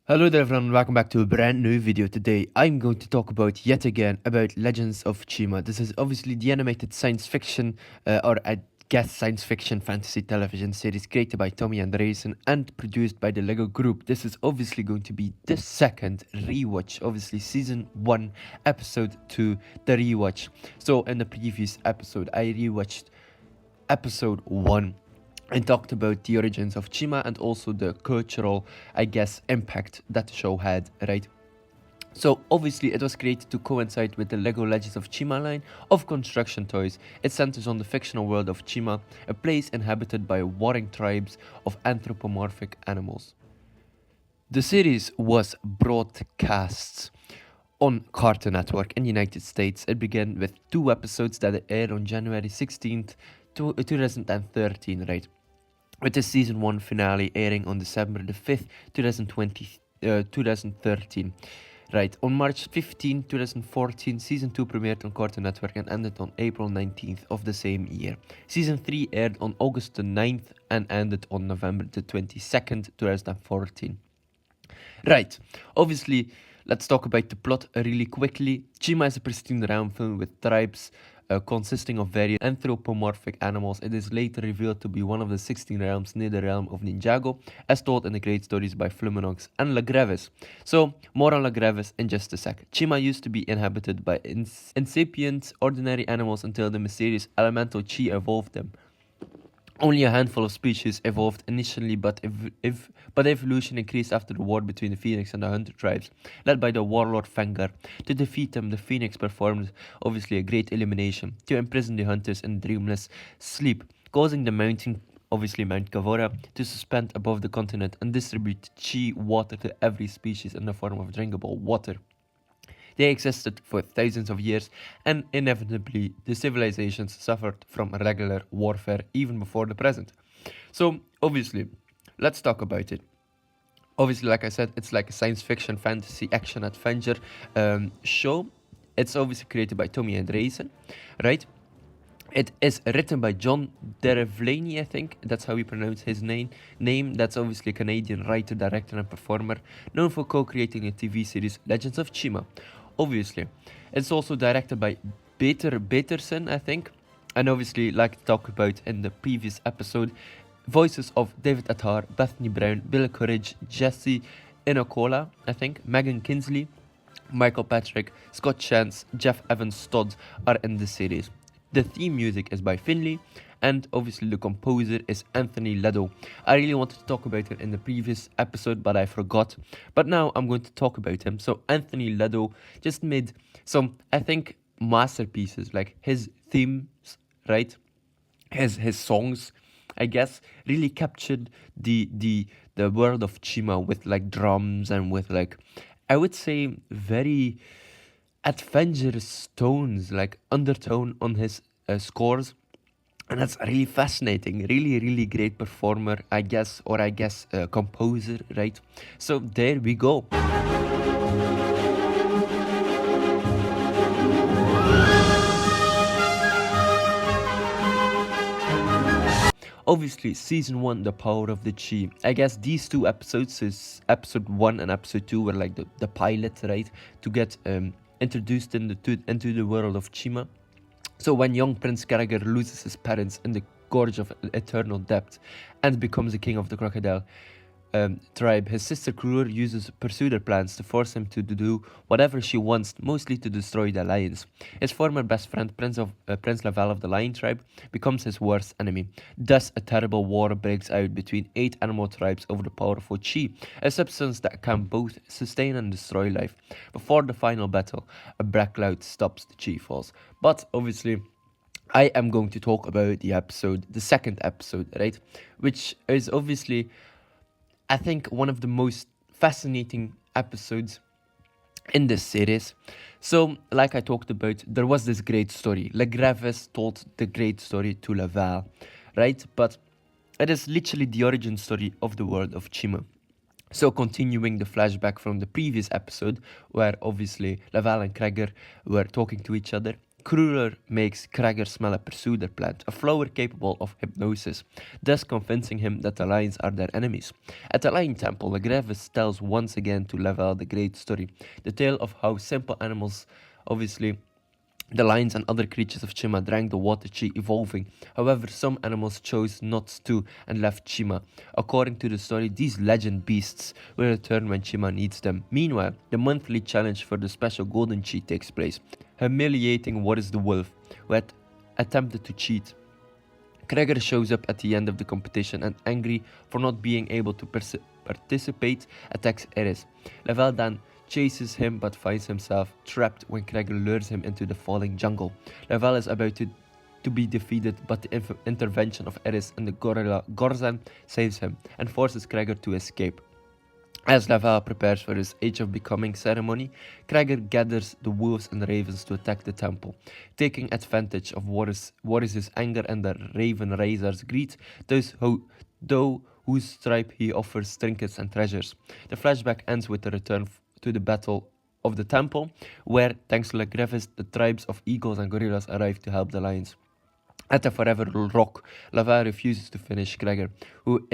Hello there everyone, welcome back to a brand new video. Today I'm going to talk about yet again about Legends of Chima. This is obviously the animated science fiction or I guess science fiction fantasy television series created by Tommy Andresen and produced by the Lego Group. This is obviously going to be the second rewatch, obviously season 1 episode 2, the rewatch. So in the previous episode I rewatched episode 1 and talked about the origins of Chima and also the cultural, I guess, impact that the show had, right? So obviously it was created to coincide with the Lego Legends of Chima line of construction toys. It centers on the fictional world of Chima, a place inhabited by warring tribes of anthropomorphic animals. The series was broadcast on Cartoon Network in the United States. It began with 2 episodes that aired on January 16th, 2013, right? With the season 1 finale airing on December the 5th, 2013. Right, on March 15, 2014, Season 2 premiered on Cartoon Network and ended on April 19th of the same year. Season 3 aired on August the 9th and ended on November the 22nd, 2014. Right, obviously, let's talk about the plot really quickly. Chima is a pristine realm filled with tribes consisting of various anthropomorphic animals. It is later revealed to be one of the 16 realms near the realm of Ninjago, as told in the great stories by Fluminox and Lagrevis. So, more on Lagrevis in just a sec. Chima used to be inhabited by incipient, ordinary animals until the mysterious elemental Chi evolved them. Only a handful of species evolved initially, but evolution increased after the war between the Phoenix and the Hunter tribes, led by the warlord Fengar. To defeat them, the Phoenix performed, obviously, a great elimination to imprison the Hunters in dreamless sleep, causing the mountain, obviously Mount Kavora, to suspend above the continent and distribute Chi water to every species in the form of drinkable water. They existed for thousands of years, and inevitably the civilizations suffered from regular warfare even before the present. So, obviously, let's talk about it. Obviously, like I said, it's like a science fiction, fantasy, action, adventure show. It's obviously created by Tommy Andresen, right? It is written by John Derevlaney, I think. That's how we pronounce his name. That's obviously a Canadian writer, director, and performer, known for co-creating a TV series, Legends of Chima. Obviously, it's also directed by Peter Peterson, I think. And obviously, like I talked about in the previous episode, voices of David Attar, Bethany Brown, Bill Courage, Jesse Inocola, I think, Megan Kinsley, Michael Patrick, Scott Chance, Jeff Evans Todd are in the series. The theme music is by Finley, and obviously the composer is Anthony Ledo. I really wanted to talk about it in the previous episode, but I forgot. But now I'm going to talk about him. So Anthony Ledo just made some, I think, masterpieces, like his themes, right? His songs, I guess, really captured the world of Chima with like drums and with like, I would say, very adventurous tones, like undertone on his scores. And that's really fascinating. Really great performer, I guess, or I guess composer, right? So there we go. Obviously, season 1, the power of the Chi. I guess these 2 episodes, is episode 1 and episode 2, were like the pilot, right? To get introduced into the world of Chima. So when young Prince Cragger loses his parents in the gorge of eternal depth and becomes the king of the crocodile tribe, his sister Crur pursues her plans to force him to do whatever she wants, mostly to destroy the lions. His former best friend, Prince Laval of the Lion tribe, becomes his worst enemy. Thus, a terrible war breaks out between 8 animal tribes over the powerful Chi, a substance that can both sustain and destroy life. Before the final battle, a black cloud stops the Chi falls. But obviously, I am going to talk about the second episode, right? Which is obviously, I think, one of the most fascinating episodes in this series. So, like I talked about, there was this great story. Lagrevis told the great story to Laval, right? But it is literally the origin story of the world of Chima. So continuing the flashback from the previous episode, where obviously Laval and Cragger were talking to each other, Cragger makes Cragger smell a pursuer plant, a flower capable of hypnosis, thus convincing him that the lions are their enemies. At the lion temple, Gravis tells once again to Laval the great story, the tale of how simple animals, obviously the lions and other creatures of Chima, drank the water Chi, evolving. However, some animals chose not to and left Chima. According to the story, these legend beasts will return when Chima needs them. Meanwhile, the monthly challenge for the special golden Chi takes place, humiliating Warris the wolf, who had attempted to cheat. Cragger shows up at the end of the competition and, angry for not being able to participate, attacks Eris. Laval then chases him but finds himself trapped when Cragger lures him into the falling jungle. Laval is about to be defeated, but the intervention of Eris and the gorilla Gorzan saves him and forces Cragger to escape. As Laval prepares for his Age of Becoming ceremony, Cragger gathers the wolves and ravens to attack the temple. Taking advantage of Warris's anger and the Raven Raisers' greed, those whose tribe he offers trinkets and treasures. The flashback ends with the return to the battle of the temple, where, thanks to Gravis, the tribes of eagles and gorillas arrive to help the lions. At the Forever Rock, Laval refuses to finish Cragger, who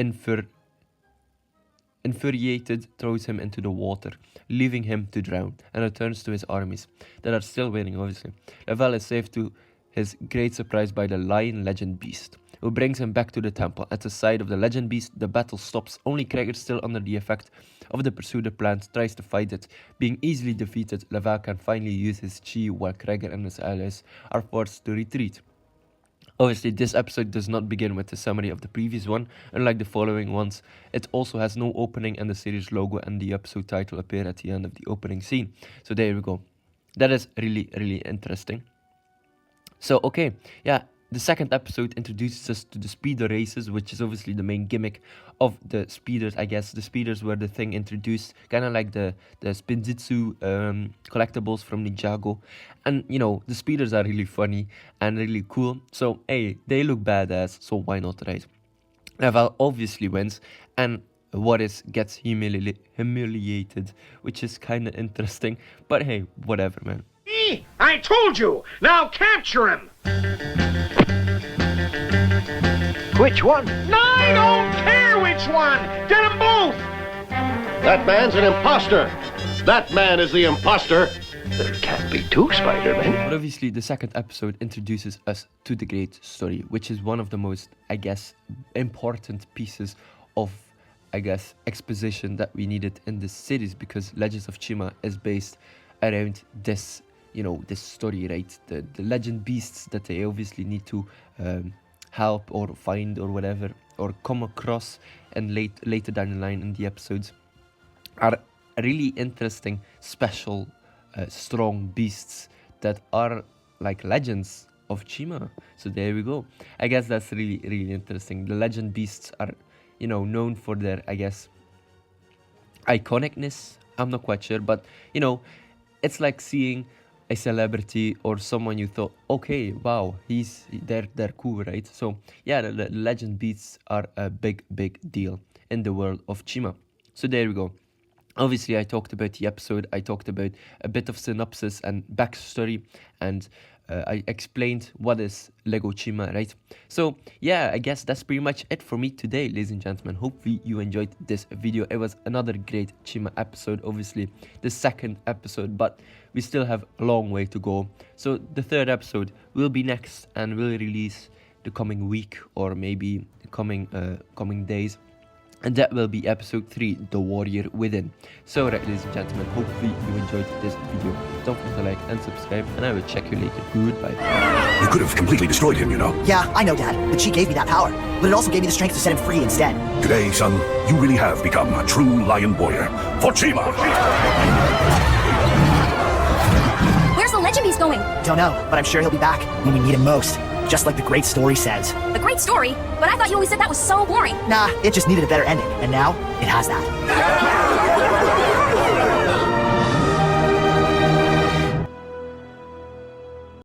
infuriated throws him into the water, leaving him to drown, and returns to his armies that are still waiting, obviously. Laval is saved to his great surprise by the lion legend beast, who brings him back to the temple. At the side of the legend beast, the battle stops. Only Cragger, still under the effect of the pursuer plant, tries to fight it. Being easily defeated, Laval can finally use his chi, while Cragger and his allies are forced to retreat. Obviously, this episode does not begin with the summary of the previous one. Unlike the following ones, it also has no opening, and the series logo and the episode title appear at the end of the opening scene. So there we go. That is really, really interesting. So, okay, yeah, the second episode introduces us to the speeder races, which is obviously the main gimmick of the speeders, I guess. The speeders were the thing introduced, kind of like the Spinjitzu collectibles from Ninjago. And, you know, the speeders are really funny and really cool. So, hey, they look badass, so why not, right? Laval obviously wins, and Warris gets humiliated, which is kind of interesting. But hey, whatever, man. I told you! Now capture him! Which one? I don't care which one! Get them both! That man's an imposter! That man is the imposter! There can't be two Spider-Men. But obviously, the second episode introduces us to the great story, which is one of the most, I guess, important pieces of, I guess, exposition that we needed in this series, because Legends of Chima is based around this, you know, this story, right? The legend beasts that they obviously need to help or find or whatever, or come across, and later down the line in the episodes, are really interesting, special, strong beasts that are like legends of Chima. So there we go. I guess that's really, really interesting. The legend beasts are, you know, known for their, I guess, iconicness. I'm not quite sure, but, you know, it's like seeing a celebrity or someone you thought, okay, wow, they're cool, right? So yeah, the legend beasts are a big deal in the world of Chima. So there we go. Obviously, I talked about the episode, I talked about a bit of synopsis and backstory, and I explained what is Lego Chima, right? So yeah, I guess that's pretty much it for me today, ladies and gentlemen. Hopefully you enjoyed this video. It was another great Chima episode, obviously the second episode, but we still have a long way to go. So the third episode will be next, and will release the coming week, or maybe the coming days. And that will be episode 3, The Warrior Within. So right, ladies and gentlemen, hopefully you enjoyed this video. Don't forget to like and subscribe, and I will check you later. Goodbye. You could have completely destroyed him, you know. Yeah, I know, Dad, but she gave me that power. But it also gave me the strength to set him free instead. Today, son, you really have become a true lion warrior. For Chima! Where's the legend beast going? Don't know, but I'm sure he'll be back when we need him most. Just like the great story says. The great story? But I thought you always said that was so boring. Nah, it just needed a better ending, and now it has that.